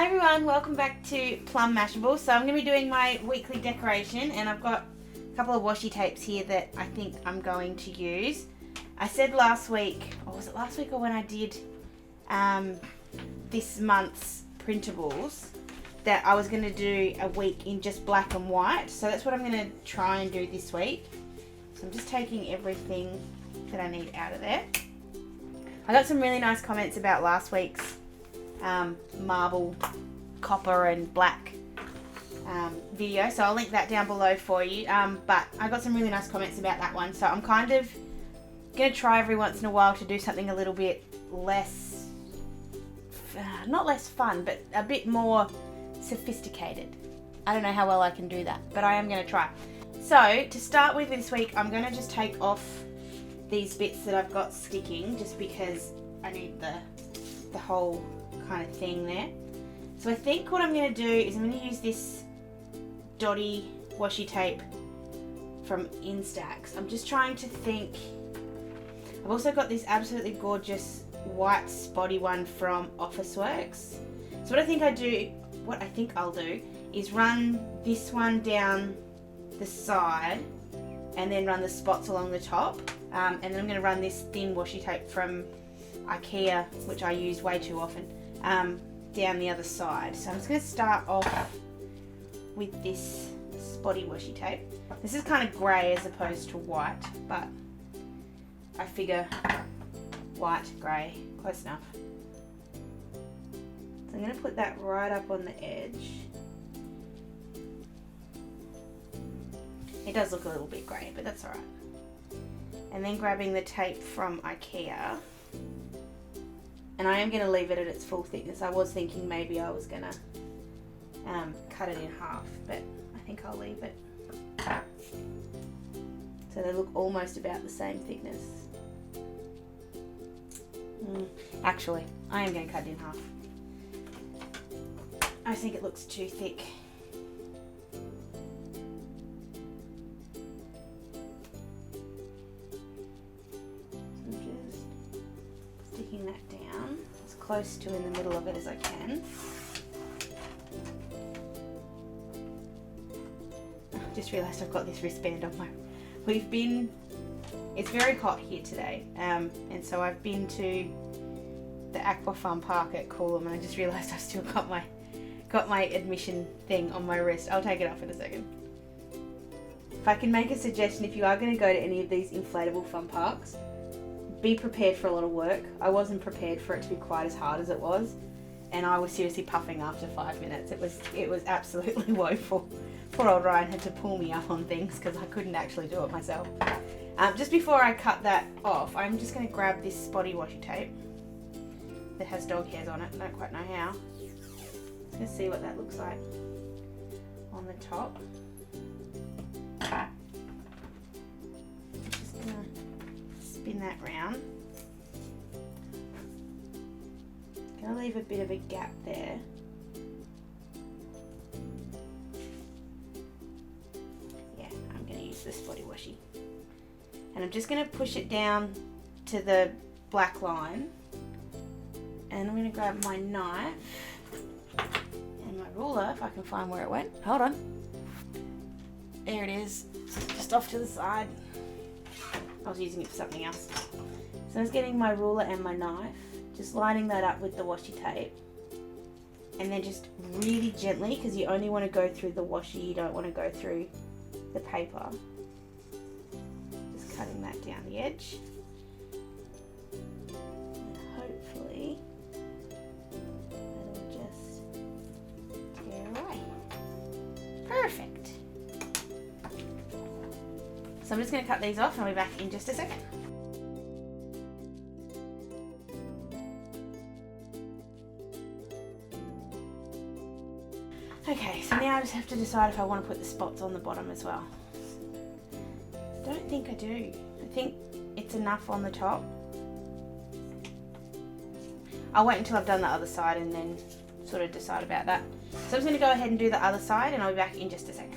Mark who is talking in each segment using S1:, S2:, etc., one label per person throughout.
S1: Hi everyone, welcome back to Plum Mashable. So I'm going to be doing my weekly decoration and I've got a couple of washi tapes here that I think I'm going to use. I said last week, or was it last week or when I did this month's printables, that I was going to do a week in just black and white. So that's what I'm going to try and do this week. So I'm just taking everything that I need out of there. I got some really nice comments about last week's marble, copper and black video, so I'll link that down below for you, but I got some really nice comments about that one, so I'm kind of going to try every once in a while to do something a little bit less, not less fun, but a bit more sophisticated. I don't know how well I can do that, but I am going to try. So to start with this week, I'm going to just take off these bits that I've got sticking, just because I need the whole kind of thing there. So I think what I'm going to do is I'm going to use this dotty washi tape from Instax. I'm just trying to think. I've also got this absolutely gorgeous white spotty one from Officeworks. So what I think I'll do is run this one down the side and then run the spots along the top. And then I'm going to run this thin washi tape from IKEA, which I use way too often, down the other side. So I'm just going to start off with this spotty washi tape. This is kind of grey as opposed to white, but I figure white, grey, close enough. So I'm going to put that right up on the edge. It does look a little bit grey, but that's alright. And then grabbing the tape from IKEA. And I am going to leave it at its full thickness. I was thinking maybe I was going to cut it in half, but I think I'll leave it. So they look almost about the same thickness. Actually, I am going to cut it in half. I think it looks too thick. That down as close to in the middle of it as I can. I just realised I've got this wristband on my... It's very hot here today, and so I've been to the Aqua Fun Park at Coolum, and I just realised I've still got my admission thing on my wrist. I'll take it off in a second. If I can make a suggestion, if you are going to go to any of these inflatable fun parks, be prepared for a lot of work. I wasn't prepared for it to be quite as hard as it was, and I was seriously puffing after 5 minutes. It was absolutely woeful. Poor old Ryan had to pull me up on things because I couldn't actually do it myself. Just before I cut that off, I'm just going to grab this spotty washi tape that has dog hairs on it. I don't quite know how. Just going to see what that looks like on the top. Spin that round. Gonna leave a bit of a gap there. Yeah, I'm gonna use the spotty washi. And I'm just gonna push it down to the black line. And I'm gonna grab my knife and my ruler, if I can find where it went. Hold on. There it is, just off to the side. I was using it for something else. So I was getting my ruler and my knife, just lining that up with the washi tape. And then just really gently, because you only want to go through the washi, you don't want to go through the paper. Just cutting that down the edge. And hopefully, that'll just tear away. Perfect. So I'm just going to cut these off and I'll be back in just a second. Okay, so now I just have to decide if I want to put the spots on the bottom as well. I don't think I do. I think it's enough on the top. I'll wait until I've done the other side and then sort of decide about that. So I'm just going to go ahead and do the other side and I'll be back in just a second.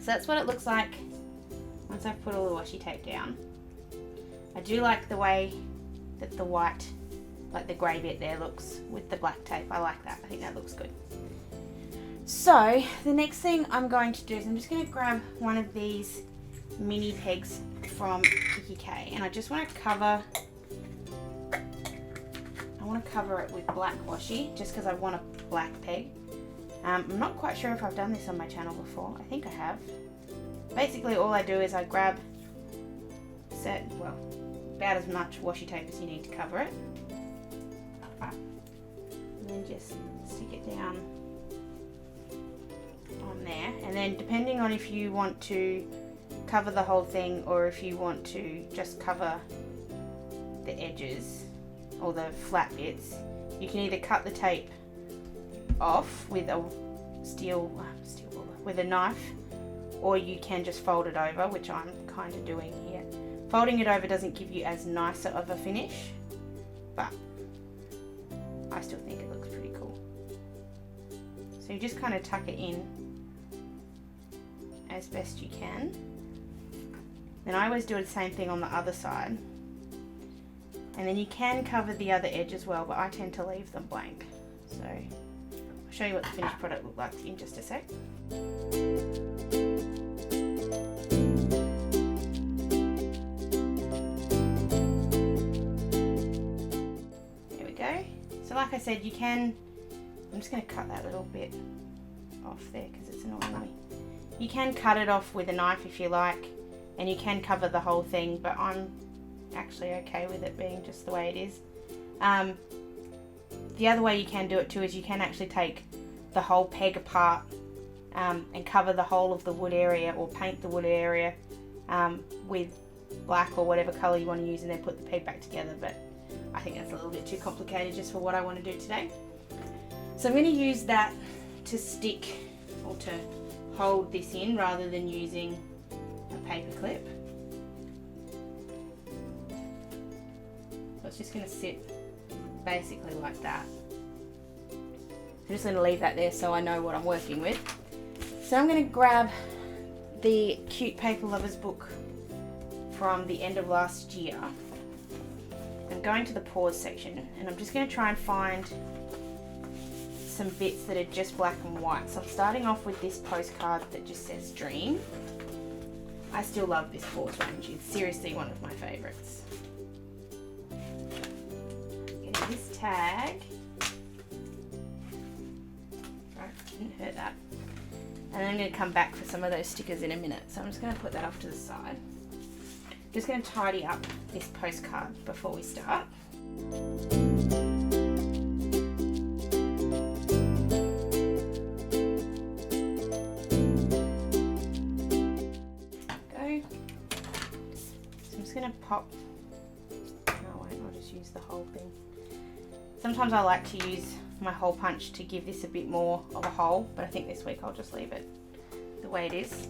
S1: that's what it looks like once I've put all the washi tape down. I do like the way that the white, like the grey bit there, looks with the black tape. I like that. I think that looks good. So the next thing I'm going to do is I'm just going to grab one of these mini pegs from Kikki.k, and I just want to cover it with black washi just because I want a black peg. I'm not quite sure if I've done this on my channel before. I think I have. Basically all I do is I grab about as much washi tape as you need to cover it, and then just stick it down on there, and then depending on if you want to cover the whole thing or if you want to just cover the edges or the flat bits, you can either cut the tape off with a with a knife, or you can just fold it over, which I'm kind of doing here. Folding it over doesn't give you as nice of a finish, but I still think it looks pretty cool. So you just kind of tuck it in as best you can. Then I always do the same thing on the other side. And then you can cover the other edge as well, but I tend to leave them blank. So I'll show you what the finished product looks like in just a sec. There we go. So like I said, you can, I'm just going to cut that little bit off there because it's annoying me. You can cut it off with a knife if you like, and you can cover the whole thing, but I'm actually okay with it being just the way it is. The other way you can do it too is you can actually take the whole peg apart and cover the whole of the wood area, or paint the wood area with black or whatever colour you want to use, and then put the peg back together, but I think that's a little bit too complicated just for what I want to do today. So I'm going to use that to stick or to hold this in rather than using a paper clip. So it's just going to sit basically like that. I'm just going to leave that there so I know what I'm working with. So I'm going to grab the Cute Paper Lovers book from the end of last year. I'm going to the pause section, and I'm just going to try and find some bits that are just black and white. So I'm starting off with this postcard that just says Dream. I still love this pause range. It's seriously one of my favourites. Getting this tag. Right, didn't hurt that. And then I'm going to come back for some of those stickers in a minute. So I'm just going to put that off to the side. Just going to tidy up this postcard before we start. Pop. No, I won't. I'll just use the whole thing. Sometimes I like to use my hole punch to give this a bit more of a hole, but I think this week I'll just leave it the way it is.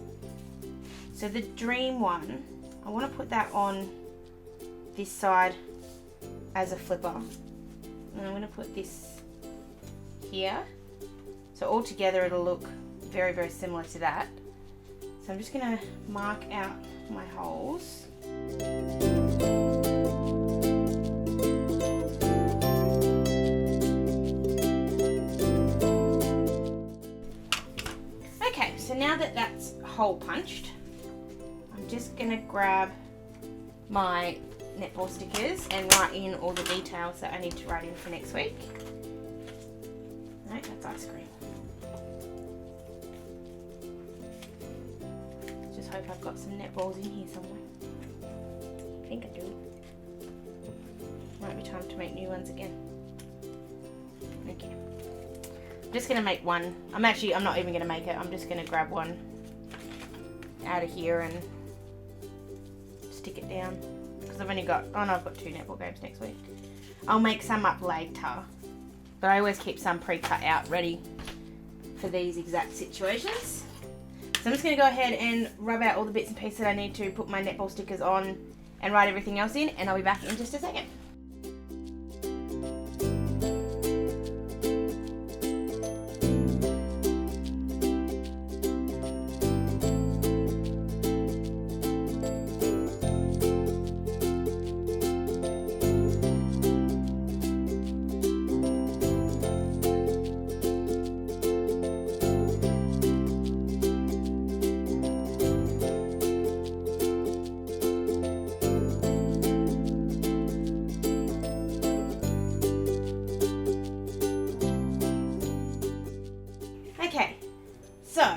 S1: So the Dream one, I want to put that on this side as a flipper, and I'm going to put this here. So all together it'll look very, very similar to that. So I'm just going to mark out my holes. Okay, so now that that's hole punched, I'm just going to grab my netball stickers and write in all the details that I need to write in for next week. No, that's ice cream. Just hope I've got some netballs in here somewhere. I think I do. Might be time to make new ones again. Okay. I'm just going to make one. I'm not even going to make it. I'm just going to grab one out of here and stick it down. Because I've only got, I've got 2 netball games next week. I'll make some up later. But I always keep some pre-cut out ready for these exact situations. So I'm just going to go ahead and rub out all the bits and pieces that I need to put my netball stickers on and write everything else in, and I'll be back in just a second.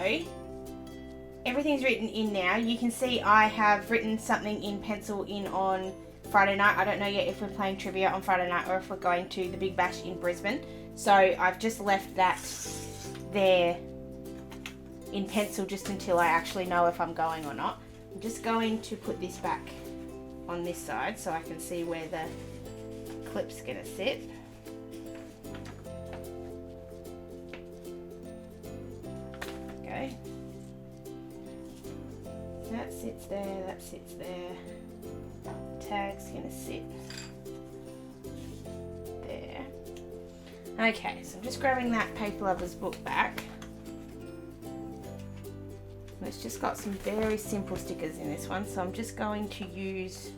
S1: So everything's written in now. You can see I have written something in pencil in on Friday night. I don't know yet if we're playing trivia on Friday night or if we're going to the Big Bash in Brisbane. So I've just left that there in pencil just until I actually know if I'm going or not. I'm just going to put this back on this side so I can see where the clip's gonna sit. Okay. That sits there, that sits there. Tag's gonna sit there. Okay, so I'm just grabbing that Paper Lovers book back. And it's just got some very simple stickers in this one, so I'm just going to use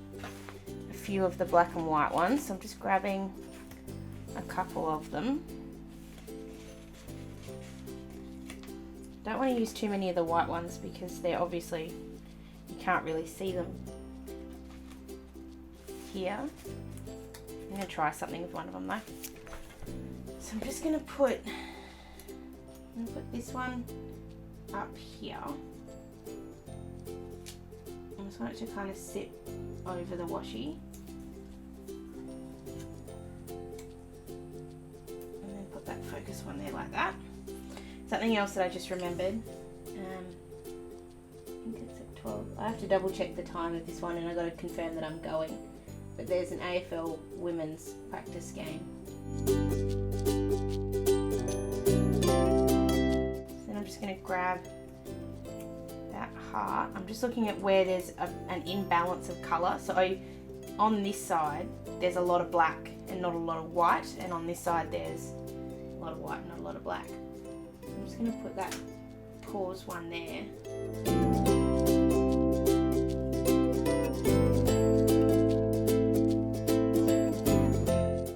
S1: a few of the black and white ones. So I'm just grabbing a couple of them. Don't want to use too many of the white ones because they're obviously, you can't really see them here. I'm going to try something with one of them though. So I'm just going to put this one up here. I just want it to kind of sit over the washi. And then put that focus one there like that. Something else that I just remembered. I think it's at 12. I have to double check the time of this one and I got to confirm that I'm going. But there's an AFL women's practice game. So then I'm just going to grab that heart. I'm just looking at where there's an imbalance of colour. So on this side there's a lot of black and not a lot of white, and on this side there's a lot of white and not a lot of black. I'm just going to put that pause one there.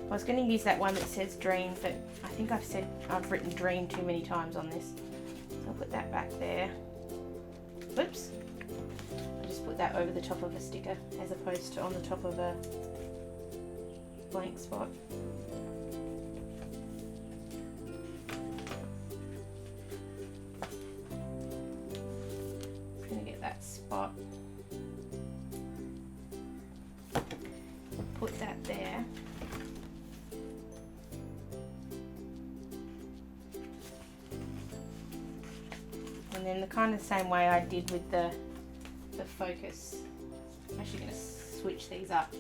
S1: I was going to use that one that says dream, but I think I've written dream too many times on this. So I'll put that back there. Whoops. I'll just put that over the top of a sticker as opposed to on the top of a blank spot. I'm going to get that spot. Put that there. And then the kind of same way I did with the focus. I'm actually going to switch these up.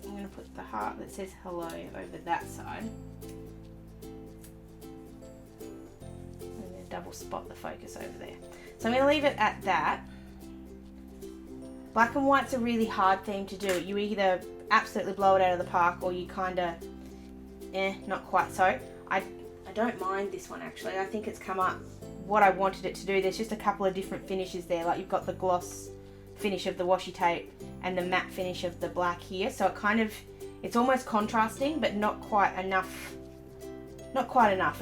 S1: I'm going to put the heart that says hello over that side. And then double spot the focus over there. So I'm going to leave it at that. Black and white's a really hard theme to do. You either absolutely blow it out of the park or you kind of, not quite so. I don't mind this one actually. I think it's come up what I wanted it to do. There's just a couple of different finishes there. Like you've got the gloss finish of the washi tape and the matte finish of the black here. So it's almost contrasting, but not quite enough. Not quite enough.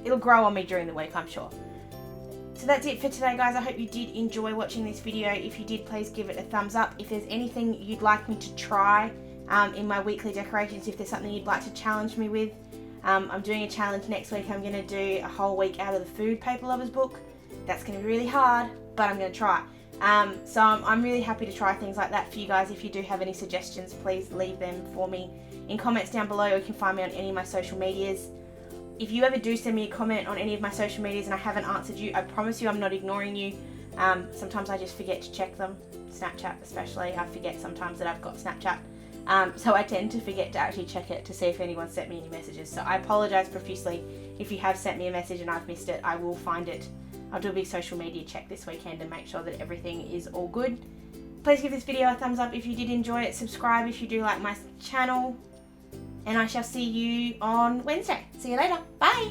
S1: It'll grow on me during the week, I'm sure. So that's it for today, guys. I hope you did enjoy watching this video. If you did, please give it a thumbs up. If there's anything you'd like me to try in my weekly decorations, if there's something you'd like to challenge me with, I'm doing a challenge next week. I'm going to do a whole week out of the food Paper Lovers book. That's going to be really hard, but I'm going to try. So I'm really happy to try things like that for you guys. If you do have any suggestions, please leave them for me in comments down below, or you can find me on any of my social medias. If you ever do send me a comment on any of my social medias and I haven't answered you, I promise you I'm not ignoring you. Sometimes I just forget to check them. Snapchat especially, I forget sometimes that I've got Snapchat. So I tend to forget to actually check it to see if anyone sent me any messages. So I apologise profusely if you have sent me a message and I've missed it. I will find it. I'll do a big social media check this weekend and make sure that everything is all good. Please give this video a thumbs up if you did enjoy it. Subscribe if you do like my channel. And I shall see you on Wednesday. See you later. Bye.